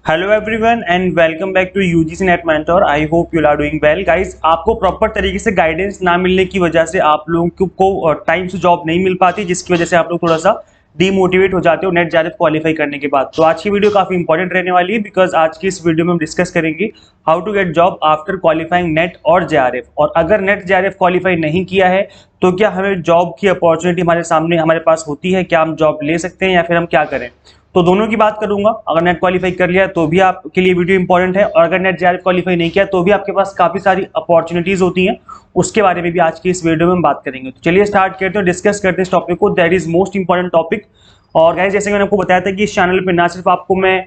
Hello everyone and welcome back to UGC NET mentor. I hope you are doing well guys. आपको proper तरीके से guidance ना मिलने की वजह से आप लोगों को टाइम से जॉब नहीं मिल पाती, जिसकी वजह से आप लोग थोड़ा सा डीमोटिवेट हो जाते हो नेट जेआरएफ क्वालिफाई करने के बाद। तो आज की वीडियो काफी इंपॉर्टेंट रहने वाली है, बिकॉज आज की इस वीडियो में हम डिस्कस करेंगे how to get job after qualifying NET और जेआरएफ। और अगर नेट जेआरएफ क्वालिफाई नहीं किया है तो क्या हमें जॉब की अपॉर्चुनिटी हमारे सामने हमारे पास होती है, क्या हम जॉब ले सकते हैं या फिर हम क्या करें। तो दोनों की बात करूंगा। अगर नेट क्वालिफाई कर लिया तो भी आपके लिए वीडियो इंपॉर्टेंट है, और अगर नेट जेआरएफ क्वालिफाई नहीं किया तो भी आपके पास काफी सारी अपॉर्चुनिटीज होती हैं, उसके बारे में भी आज की इस वीडियो में हम बात करेंगे। तो चलिए स्टार्ट करते हैं, डिस्कस करते हैं इस टॉपिक को। That is most important topic. और गाइस, जैसे मैंने आपको बताया था कि इस चैनल पे ना सिर्फ आपको मैं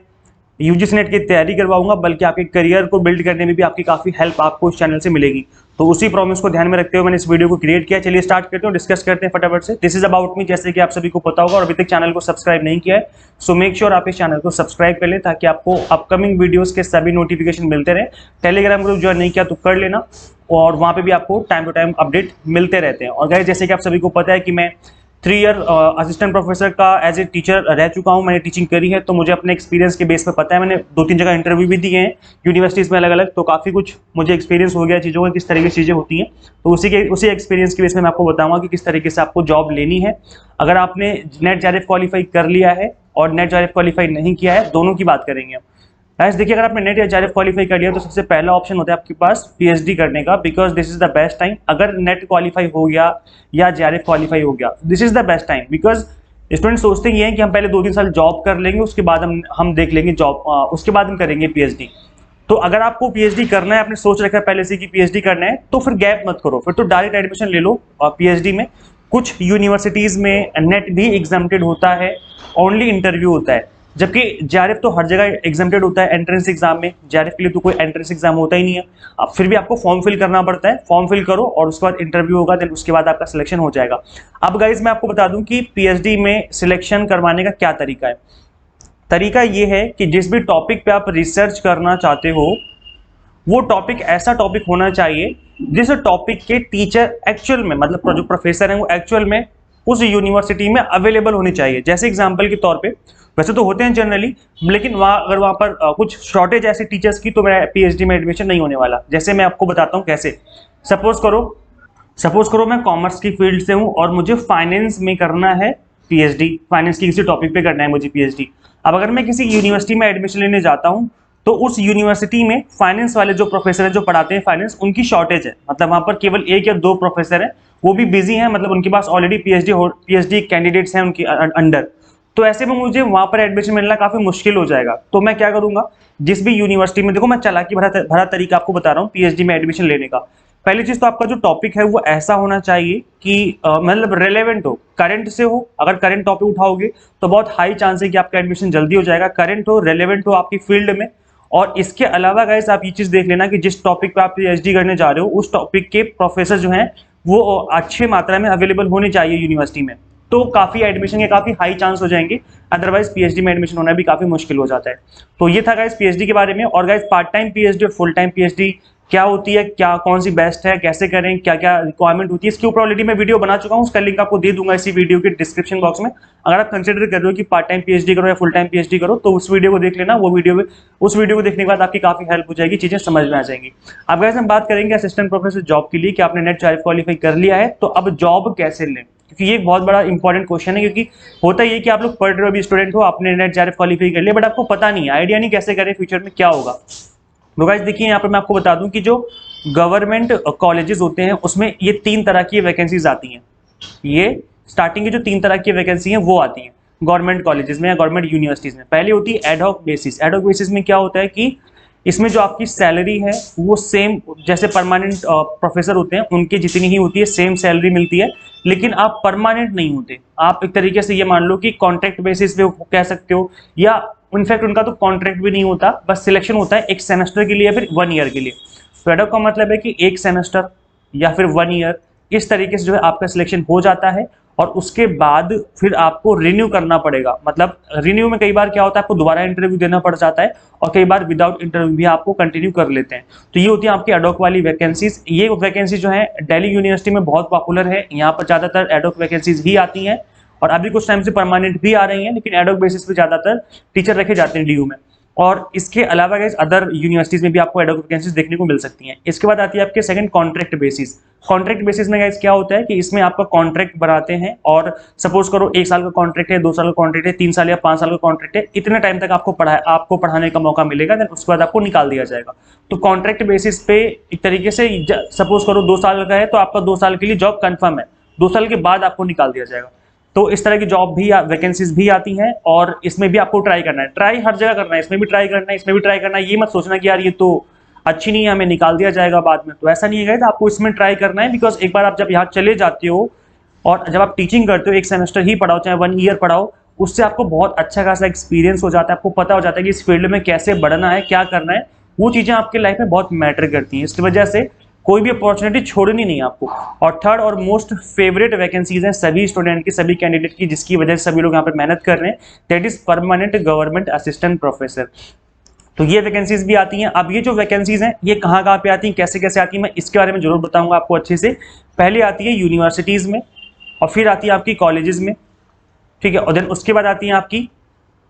यूजीसी नेट की तैयारी करवाऊंगा, बल्कि आपके करियर को बिल्ड करने में भी आपकी काफी हेल्प आपको इस चैनल से मिलेगी। तो उसी प्रॉमिस को ध्यान में रखते हुए मैंने इस वीडियो को क्रिएट किया। चलिए स्टार्ट करते हैं, डिस्कस करते हैं फटाफट से। दिस इज अबाउट मी, जैसे कि आप सभी को पता होगा और अभी तक चैनल को सब्सक्राइब नहीं किया है, सो मेक श्योर आप इस चैनल को सब्सक्राइब कर लें ताकि आपको अपकमिंग वीडियोस के सभी नोटिफिकेशन मिलते रहे। टेलीग्राम ग्रुप ज्वाइन नहीं किया तो कर लेना, और वहाँ पे भी आपको टाइम टू टाइम अपडेट मिलते रहते हैं। और गाइस, जैसे कि आप सभी को पता है कि मैं 3 ईयर असिस्टेंट प्रोफेसर का एज ए टीचर रह चुका हूं, मैंने टीचिंग करी है, तो मुझे अपने एक्सपीरियंस के बेस पे पता है। मैंने 2-3 जगह इंटरव्यू भी दिए हैं यूनिवर्सिटीज़ में अलग अलग, तो काफ़ी कुछ मुझे एक्सपीरियंस हो गया चीज़ों का, किस तरीके की चीज़ें होती हैं। तो उसी एक्सपीरियंस के बेस में मैं आपको बताऊंगा कि किस तरीके से आपको जॉब लेनी है। अगर आपने नेट जेआरएफ क्वालिफाई कर लिया है और नेट जेआरएफ क्वालिफाई नहीं किया है, दोनों की बात करेंगे हम। गाइस देखिए, अगर आपने नेट या जेआरएफ क्वालिफाई कर लिया तो सबसे पहला ऑप्शन होता है आपके पास पीएचडी करने का, because this is the best time. अगर नेट क्वालिफाई हो गया या जेआरएफ क्वालिफाई हो गया, this is the best time, because student सोचते ये हैं कि हम पहले 2-3 साल जॉब कर लेंगे, उसके बाद हम देख लेंगे जॉब, उसके बाद हम करेंगे पीएचडी। तो अगर आपको पीएचडी करना है, आपने सोच रखा है पहले से कि पीएचडी करना है, तो फिर गैप मत करो, फिर तो डायरेक्ट एडमिशन ले लो पीएचडी में। कुछ यूनिवर्सिटीज में नेट भी एग्जाम्प्टेड होता है, ओनली इंटरव्यू होता है, जबकि जेआरएफ तो हर जगह एग्जाम्प्टेड होता है एंट्रेंस एग्जाम में। जेआरएफ के लिए तो कोई एंट्रेंस एग्जाम होता ही नहीं है, अब फिर भी आपको फॉर्म फिल करना पड़ता है। फॉर्म फिल करो और उसके बाद इंटरव्यू होगा, देन उसके बाद आपका सिलेक्शन हो जाएगा। अब गाइज मैं आपको बता दूं कि पीएचडी में सिलेक्शन करवाने का क्या तरीका है। तरीका ये है कि जिस भी टॉपिक पे आप रिसर्च करना चाहते हो, वो टॉपिक ऐसा टॉपिक होना चाहिए जिस टॉपिक के टीचर एक्चुअल में, मतलब जो प्रोफेसर हैं वो एक्चुअल में उस यूनिवर्सिटी में अवेलेबल होने चाहिए। जैसे एग्जांपल के तौर पे, वैसे तो होते हैं जनरली, लेकिन अगर वहाँ पर कुछ शॉर्टेज ऐसे टीचर्स की, तो मेरा पीएचडी में एडमिशन नहीं होने वाला। जैसे मैं आपको बताता हूँ कैसे। सपोज करो मैं कॉमर्स की फील्ड से हूँ और मुझे फाइनेंस में करना है पीएचडी, फाइनेंस की किसी टॉपिक पे करना है मुझे पीएचडी। अब अगर मैं किसी यूनिवर्सिटी में एडमिशन लेने जाता हूँ, तो उस यूनिवर्सिटी में फाइनेंस वाले जो प्रोफेसर हैं जो पढ़ाते हैं फाइनेंस, उनकी शॉर्टेज है, मतलब वहाँ पर केवल 1 या 2 प्रोफेसर हैं, वो भी बिजी हैं, मतलब उनके पास ऑलरेडी पीएचडी कैंडिडेट्स हैं उनके अंडर। तो ऐसे में मुझे वहां पर एडमिशन मिलना काफी मुश्किल हो जाएगा। तो मैं क्या करूंगा, जिस भी यूनिवर्सिटी में, देखो मैं चालाकी भरा तरीका आपको बता रहा हूँ पीएचडी में एडमिशन लेने का। पहली चीज तो आपका जो टॉपिक है वो ऐसा होना चाहिए कि मतलब रेलेवेंट हो, करंट से हो। अगर करंट टॉपिक उठाओगे तो बहुत हाई चांस है कि आपका एडमिशन जल्दी हो जाएगा। करंट हो, रेलेवेंट हो आपकी फील्ड में। और इसके अलावा गाइस आप ये चीज देख लेना कि जिस टॉपिक पे आप पीएचडी करने जा रहे हो, उस टॉपिक के प्रोफेसर जो हैं वो अच्छे मात्रा में अवेलेबल होने चाहिए यूनिवर्सिटी में। तो काफी एडमिशन के काफी हाई चांस हो जाएंगे, अदरवाइज पीएचडी में एडमिशन होना भी काफी मुश्किल हो जाता है। तो ये था गाइस पीएचडी के बारे में। और गाइस पार्ट टाइम पीएचडी और फुल टाइम पीएचडी क्या होती है, क्या कौन सी बेस्ट है, कैसे करें, क्या क्या रिक्वायरमेंट होती है, इसके ऊपर ऑलरेडी मैं वीडियो बना चुका हूँ, उसका लिंक आपको दे दूंगा इसी वीडियो के डिस्क्रिप्शन बॉक्स में। अगर आप कंसिडर कर रहे हो कि पार्ट टाइम पीएचडी करो या फुल टाइम पीएचडी करो, तो उस वीडियो को देख लेना। उस वीडियो को देखने के बाद आपकी काफी हेल्प हो जाएगी, चीजें समझ में आ जाएंगी। अब गाइस हम बात करेंगे असिस्टेंट प्रोफेसर जॉब के लिए कि आपने नेट जेआरएफ क्वालिफाई कर लिया है, तो अब जॉब कैसे लें, क्योंकि ये एक बहुत बड़ा इंपॉर्टेंट क्वेश्चन है। क्योंकि होता ये कि आप लोग पढ़ रहे हो, अभी स्टूडेंट हो, आपने नेट जेआरएफ क्वालिफाई कर लिया, बट आपको पता नहीं, आइडिया नहीं कैसे करें, फ्यूचर में क्या होगा। तो गाइस देखिए, यहाँ पर मैं आपको बता दूं कि जो गवर्नमेंट कॉलेजेस होते हैं उसमें ये 3 तरह की वैकेंसीज आती हैं। ये स्टार्टिंग की जो 3 तरह की वैकेंसी हैं वो आती हैं गवर्नमेंट कॉलेजेस में या गवर्नमेंट यूनिवर्सिटीज में। पहली होती है एडहॉक बेसिस। एडहॉक बेसिस में क्या होता है कि इसमें जो आपकी सैलरी है वो सेम, जैसे परमानेंट प्रोफेसर होते हैं उनकी जितनी ही होती है, सेम सैलरी मिलती है, लेकिन आप परमानेंट नहीं होते। आप एक तरीके से ये मान लो कि कॉन्ट्रैक्ट बेसिस पे कह सकते हो, या इनफैक्ट उनका तो कॉन्ट्रैक्ट भी नहीं होता, बस सिलेक्शन होता है 1 सेमेस्टर के लिए या फिर 1 ईयर के लिए। तो एडहॉक का मतलब है कि 1 सेमेस्टर या फिर 1 ईयर, इस तरीके से जो है आपका सिलेक्शन हो जाता है, और उसके बाद फिर आपको रिन्यू करना पड़ेगा। मतलब रिन्यू में कई बार क्या होता है, आपको दोबारा इंटरव्यू देना पड़ जाता है, और कई बार विदाउट इंटरव्यू भी आपको कंटिन्यू कर लेते हैं। तो ये होती है आपकी एडहॉक वाली वैकेंसीज। ये वैकेंसी जो है दिल्ली यूनिवर्सिटी में बहुत पॉपुलर है, यहाँ पर ज्यादातर एडहॉक वैकेंसीज ही आती हैं, और अभी कुछ टाइम से परमानेंट भी आ रही हैं, लेकिन एडहॉक बेसिस पे ज्यादातर टीचर रखे जाते हैं डीयू में। और इसके अलावा गाइस अदर यूनिवर्सिटीज में भी आपको एड हॉक वैकेंसीज देखने को मिल सकती हैं। इसके बाद आती है आपके second contract basis. Contract basis में गाइस क्या होता है कि इसमें आपका कॉन्ट्रैक्ट बनाते हैं और सपोज करो 1 साल का कॉन्ट्रैक्ट है, 2 साल का कॉन्ट्रैक्ट है, 3 साल या 5 साल का कॉन्ट्रैक्ट है, इतने टाइम तक आपको पढ़ाने का मौका मिलेगा, देन उसके बाद आपको निकाल दिया जाएगा। तो कॉन्ट्रैक्ट बेसिस पे एक तरीके से सपोज करो 2 साल का है तो आपका 2 साल के लिए जॉब कंफर्म है, 2 साल के बाद आपको निकाल दिया जाएगा। तो इस तरह की जॉब भी वैकेंसीज भी आती हैं और इसमें भी आपको ट्राई करना है, ट्राई हर जगह करना है, इसमें भी ट्राई करना है, इसमें भी ट्राई करना है। ये मत सोचना कि यार ये तो अच्छी नहीं है, हमें निकाल दिया जाएगा बाद में, तो ऐसा नहीं है। तो आपको इसमें ट्राई करना है, बिकॉज एक बार आप जब यहाँ चले जाते हो और जब आप टीचिंग करते हो, 1 सेमेस्टर ही पढ़ाओ चाहे 1 ईयर पढ़ाओ, उससे आपको बहुत अच्छा खासा एक्सपीरियंस हो जाता है, आपको पता हो जाता है कि इस फील्ड में कैसे बढ़ना है, क्या करना है। वो चीजें आपके लाइफ में बहुत मैटर करती हैं, इसकी वजह से कोई भी अपॉर्चुनिटी छोड़नी नहीं है आपको। और थर्ड और मोस्ट फेवरेट वैकेंसीज हैं सभी स्टूडेंट की, सभी कैंडिडेट की, जिसकी वजह से सभी लोग यहाँ पर मेहनत कर रहे हैं, that is permanent government assistant professor. तो ये वैकेंसीज भी आती हैं। अब ये जो वैकेंसीज हैं ये कहाँ कहाँ पे आती हैं, कैसे कैसे आती हैं, मैं इसके बारे में जरूर बताऊंगा आपको अच्छे से। पहले आती है यूनिवर्सिटीज में और फिर आती है आपकी कॉलेजेस में, ठीक है, और देन उसके बाद आती है आपकी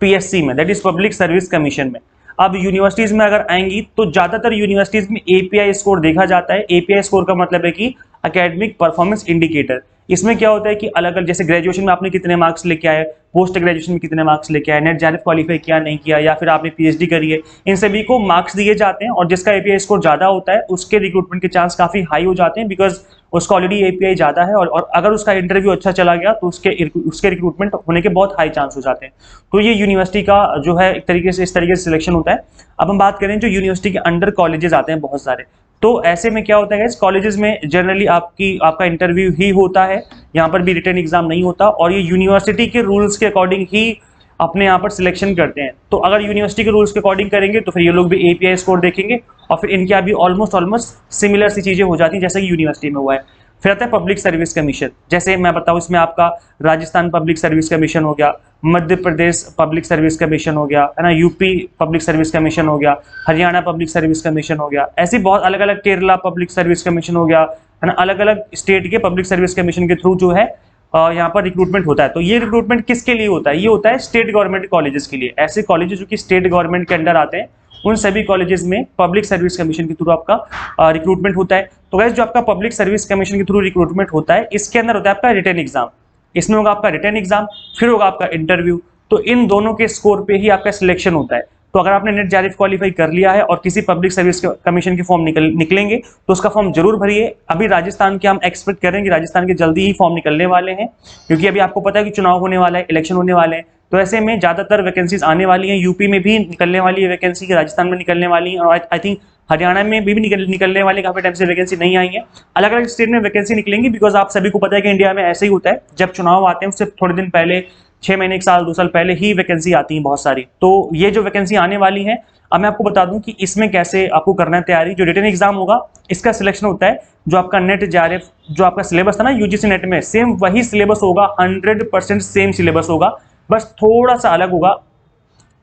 पीएससी में, that is public service commission में। अब यूनिवर्सिटीज में अगर आएंगी तो ज्यादातर यूनिवर्सिटीज में एपीआई स्कोर देखा जाता है। एपीआई स्कोर का मतलब है कि एकेडमिक परफॉर्मेंस इंडिकेटर। इसमें क्या होता है कि अलग अलग, जैसे ग्रेजुएशन में आपने कितने मार्क्स लेके आए, पोस्ट ग्रेजुएशन में कितने मार्क्स लेके आए, नेट जेआरएफ क्वालिफाई किया नहीं किया, या फिर आपने पीएचडी करी है, इन सभी को मार्क्स दिए जाते हैं। और जिसका एपीआई स्कोर ज्यादा होता है उसके रिक्रूटमेंट के चांस काफी हाई हो जाते हैं, बिकॉज उसका ऑलरेडी एपीआई ज्यादा है और अगर उसका इंटरव्यू अच्छा चला गया तो उसके रिक्रूटमेंट होने के बहुत हाई चांस हो जाते हैं। तो ये यूनिवर्सिटी का जो है एक तरीके से इस तरीके से सिलेक्शन होता है। अब हम बात करें जो यूनिवर्सिटी के अंडर कॉलेजेस आते हैं बहुत सारे, तो ऐसे में क्या होता है, कॉलेजेस में जनरली आपका इंटरव्यू ही होता है, यहाँ पर भी रिटन एग्जाम नहीं होता, और ये यूनिवर्सिटी के रूल्स के अकॉर्डिंग ही अपने यहाँ पर सिलेक्शन करते हैं। तो अगर यूनिवर्सिटी के रूल्स के अकॉर्डिंग करेंगे तो फिर ये लोग भी एपीआई स्कोर देखेंगे और फिर इनके अभी ऑलमोस्ट सिमिलर सी चीजें हो जाती हैं जैसे कि यूनिवर्सिटी में हुआ है। फिर आता है पब्लिक सर्विस कमीशन, जैसे मैं बताऊँ इसमें आपका राजस्थान पब्लिक सर्विस कमीशन हो गया, Madhya Pradesh public service commission हो गया, है ना, यूपी पब्लिक सर्विस कमीशन हो गया, हरियाणा पब्लिक सर्विस कमीशन हो गया, ऐसी बहुत अलग अलग, केरला पब्लिक सर्विस कमीशन हो गया, है ना, अलग अलग स्टेट के पब्लिक सर्विस कमीशन के थ्रू जो है यहाँ पर रिक्रूटमेंट होता है। तो ये रिक्रूटमेंट किसके लिए होता है, ये होता है स्टेट गवर्नमेंट कॉलेजेस के लिए। ऐसे कॉलेजेस जो कि स्टेट गवर्नमेंट के अंडर आते हैं उन सभी कॉलेजेस में पब्लिक सर्विस कमीशन के थ्रू आपका रिक्रूटमेंट होता है। तो गाइस जो आपका पब्लिक सर्विस कमीशन के थ्रू रिक्रूटमेंट होता है, इसके अंदर होता है आपका रिटन एग्जाम। इसमें होगा आपका रिटन एग्जाम, फिर होगा आपका इंटरव्यू। तो इन दोनों के स्कोर पे ही आपका सिलेक्शन होता है। तो अगर आपने नेट जेआरएफ क्वालिफाई कर लिया है और किसी पब्लिक सर्विस कमीशन के फॉर्म निकलेंगे तो उसका फॉर्म जरूर भरिए। अभी राजस्थान के हम एक्सपेक्ट करें कि राजस्थान के जल्दी ही फॉर्म निकलने वाले हैं, क्योंकि अभी आपको पता है कि चुनाव होने वाला है, इलेक्शन होने वाले हैं, तो ऐसे में ज्यादातर वैकेंसीज आने वाली हैं। यूपी में भी निकलने वाली है वैकेंसी, राजस्थान में निकलने वाली है, और आई थिंक हरियाणा में भी निकलने वाली, काफी टाइम से वैकेंसी नहीं आई है। अलग अलग स्टेट में वैकेंसी निकलेंगी, बिकॉज आप सभी को पता है कि इंडिया में ऐसे ही होता है, जब चुनाव आते हैं उससे थोड़े दिन पहले, 6 महीने, 1 साल, 2 साल पहले ही वैकेंसी आती है बहुत सारी। तो ये जो वैकेंसी आने वाली है, अब मैं आपको बता दूं कि इसमें कैसे आपको करना है तैयारी। जो रिटन एग्जाम होगा इसका सिलेक्शन होता है, जो आपका नेट जेआरएफ जो आपका सिलेबस था ना यूजीसी नेट में, सेम वही सिलेबस होगा, 100% सेम सिलेबस होगा, बस थोड़ा सा अलग होगा।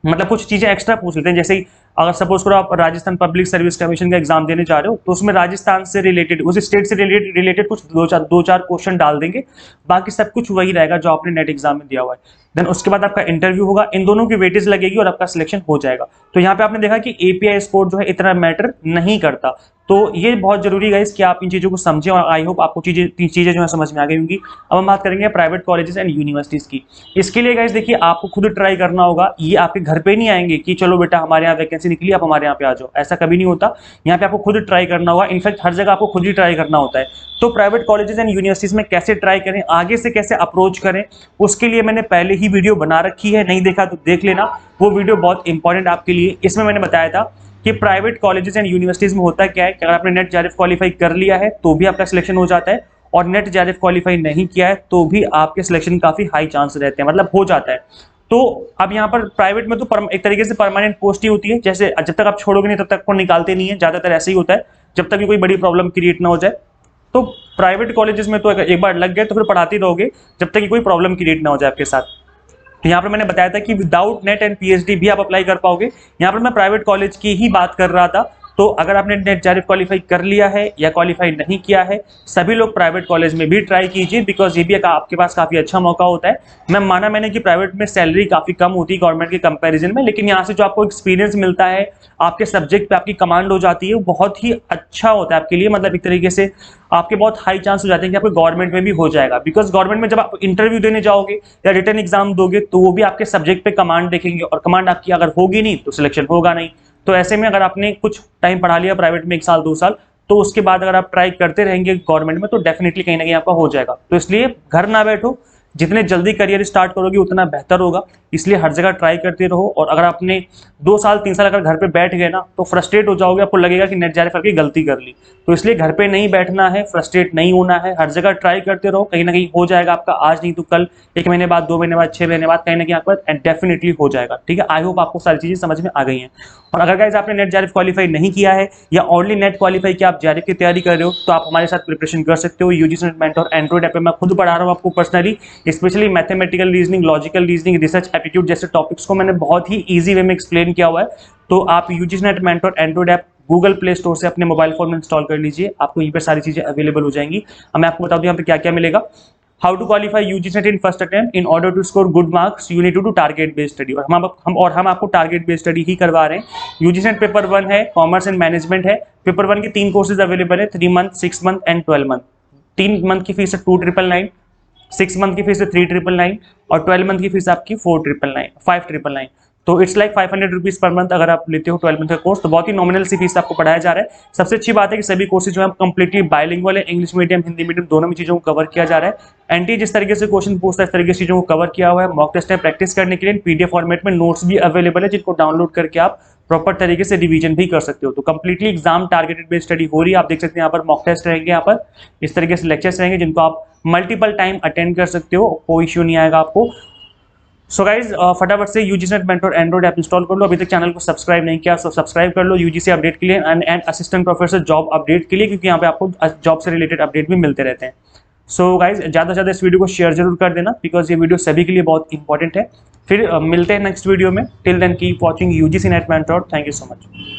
मतलब कुछ चीजें एक्स्ट्रा पूछ लेते हैं, जैसे अगर सपोज करो आप राजस्थान पब्लिक सर्विस कमीशन का एग्जाम देने जा रहे हो तो उसमें राजस्थान से रिलेटेड, उस स्टेट से रिलेटेड कुछ दो चार क्वेश्चन डाल देंगे, बाकी सब कुछ वही रहेगा जो आपने नेट एग्जाम में दिया हुआ है। देन उसके बाद आपका इंटरव्यू होगा, इन दोनों की वेटेज लगेगी और आपका सिलेक्शन हो जाएगा। तो यहाँ पे आपने देखा कि एपीआई स्कोर जो है इतना मैटर नहीं करता। तो ये बहुत जरूरी है कि आप इन चीजों को समझें, और आई होप आपको तीन चीजें जो है समझ में आ गई होंगी। अब हम बात करेंगे प्राइवेट कॉलेजेस एंड यूनिवर्सिटीज की। इसके लिए गाइस देखिए आपको खुद ट्राई करना होगा, ये आपके घर पे नहीं आएंगे कि चलो बेटा हमारे यहाँ वैकेंसी निकली आप हमारे यहाँ पे आ जाओ, ऐसा कभी नहीं होता। यहाँ पे आपको खुद ट्राई करना होगा, इनफैक्ट हर जगह आपको खुद ही ट्राई करना होता है। तो प्राइवेट कॉलेजेस एंड यूनिवर्सिटीज में कैसे ट्राई करें, आगे से कैसे अप्रोच करें, उसके लिए मैंने पहले ही वीडियो बना रखी है, नहीं देखा तो देख लेना, वो वीडियो बहुत इंपॉर्टेंट आपके लिए। इसमें मैंने बताया था कि प्राइवेट कॉलेजेस एंड यूनिवर्सिटीज में होता क्या है कि अगर आपने नेट जेआरएफ क्वालिफाई कर लिया है तो भी आपका सिलेक्शन हो जाता है, और नेट जेआरएफ क्वालिफाई नहीं किया है तो भी आपके सिलेक्शन काफी हाई चांस रहते हैं, मतलब हो जाता है। तो अब यहाँ पर प्राइवेट में तो एक तरीके से परमानेंट पोस्ट ही होती है, जैसे जब तक आप छोड़ोगे नहीं तब तक को निकालते नहीं है, ज्यादातर ऐसे ही होता है, जब तक कोई बड़ी प्रॉब्लम क्रिएट ना हो जाए। तो प्राइवेट कॉलेजेस में तो एक बार लग गए तो फिर पढ़ाते रहोगे जब तक कि कोई प्रॉब्लम क्रिएट ना हो जाए आपके साथ। तो यहाँ पर मैंने बताया था कि विदाउट नेट एंड पीएचडी भी आप अप्लाई कर पाओगे। यहाँ पर मैं प्राइवेट कॉलेज की ही बात कर रहा था, तो अगर आपने नेट जेआरएफ क्वालिफाई कर लिया है या क्वालिफाई नहीं किया है, सभी लोग प्राइवेट कॉलेज में भी ट्राई कीजिए, बिकॉज ये भी आपके पास काफ़ी अच्छा मौका होता है। मैंने कि प्राइवेट में सैलरी काफ़ी कम होती है गवर्नमेंट के कंपैरिजन में, लेकिन यहाँ से जो आपको एक्सपीरियंस मिलता है, आपके सब्जेक्ट पे आपकी कमांड हो जाती है, वो बहुत ही अच्छा होता है आपके लिए। मतलब एक तरीके से आपके बहुत हाई चांस हो जाते हैं कि आपको गवर्नमेंट में भी हो जाएगा, बिकॉज गवर्नमेंट में जब आप इंटरव्यू देने जाओगे या रिटर्न एग्जाम दोगे तो वो भी आपके सब्जेक्ट पे कमांड देखेंगे, और कमांड आपकी अगर होगी नहीं तो सिलेक्शन होगा नहीं। तो ऐसे में अगर आपने कुछ टाइम पढ़ा लिया प्राइवेट में 1 साल 2 साल, तो उसके बाद अगर आप ट्राई करते रहेंगे गवर्नमेंट में तो डेफिनेटली कहीं ना कहीं आपका हो जाएगा। तो इसलिए घर ना बैठो, जितने जल्दी करियर स्टार्ट करोगे उतना बेहतर होगा, इसलिए हर जगह ट्राई करते रहो। और अगर आपने 2 साल 3 साल अगर घर पे बैठ गए ना तो फ्रस्ट्रेट हो जाओगे, आपको लगेगा कि नेट जेआरएफ करके गलती कर ली। तो इसलिए घर पे नहीं बैठना है, फ्रस्ट्रेट नहीं होना है, हर जगह ट्राई करते रहो, कहीं ना कहीं हो जाएगा आपका, आज नहीं तो कल, 1 महीने बाद, 2 महीने बाद, 6 महीने बाद, कहीं ना कहीं आपका डेफिनेटली हो जाएगा। ठीक है, आई होप आपको सारी चीजें समझ में आ गई हैं। और अगर गाइस आपने नेट जेआरएफ क्वालिफाई नहीं किया है या ओनली नेट क्वालिफाई किया, आप जेआरएफ की तैयारी कर रहे हो, तो आप हमारे साथ प्रिपरेशन कर सकते हो। UGC NET mentor Android app पे मैं खुद पढ़ा रहा हूँ आपको personally, specially mathematical reasoning, logical reasoning, research aptitude जैसे टॉपिक्स को मैंने बहुत ही ईजी वे में एक्सप्लेन किया हुआ है। तो आप UGC NET mentor Android app Google play store से अपने मोबाइल फोन में इंस्टॉल कर लीजिए, आपको यहीं पर सारी चीजें अवेलेबल हो जाएंगी। अब मैं आपको बता दूं यहाँ पे क्या क्या मिलेगा। How to qualify UGC NET in first attempt, in order to score good marks you need to do target based study, और हम आपको टारगेट बेस्ड स्टडी ही करवा रहे हैं। यूजीसी नेट पेपर 1 है, कॉमर्स एंड मैनेजमेंट है। पेपर 1 के 3 courses available है, 3 month, 6 month and 12 month. 3 month की फीस है 2999, 6 मंथ की फीस है 3999, और 12 मंथ की फीस आपकी 5999। तो it's like 500 rupees per month अगर आप लेते हो 12 मंथ का कोर्स, तो बहुत ही नॉमिनल सी फीस आपको पढ़ाया जा रहा है। सबसे अच्छी बात है कि सभी कोर्सेज जो है कंप्लीटली बाइलिंगुअल है, इंग्लिश मीडियम हिंदी मीडियम दोनों में चीजों को कवर किया जा रहा है। एनटी जिस तरीके से क्वेश्चन पूछता है इस तरीके से चीजों को कवर किया हुआ है। मॉक टेस्ट है, प्रैक्टिस करने के लिए पीडीएफ फॉर्मेट में नोट्स भी अवेलेबल है, जिनको डाउनलोड करके आप प्रॉपर तरीके से रिवीजन भी कर सकते हो। तो completely exam targeted based study हो रही है। आप देख सकते हैं यहाँ पर मॉक टेस्ट रहेंगे, यहाँ पर इस तरीके से लेक्चर्स रहेंगे जिनको आप मल्टीपल टाइम अटेंड कर सकते हो, कोई इश्यू नहीं आएगा आपको। सो गाइज फटाफट से UGC NET mentor Android app install कर लो। अभी तक चैनल को सब्सक्राइब नहीं किया तो सब्सक्राइब कर लो यूजीसी अपडेट के लिए and assistant professor job update के लिए, क्योंकि यहाँ पे आपको जॉब से रिलेटेड अपडेट भी मिलते रहते हैं। सो गाइज ज़्यादा से ज़्यादा इस वीडियो को शेयर जरूर कर देना, बिकॉज ये वीडियो सभी के लिए बहुत इंपॉर्टेंट है। फिर मिलते हैं नेक्स्ट वीडियो में। Till then keep watching UGC NET mentor. Thank you so much.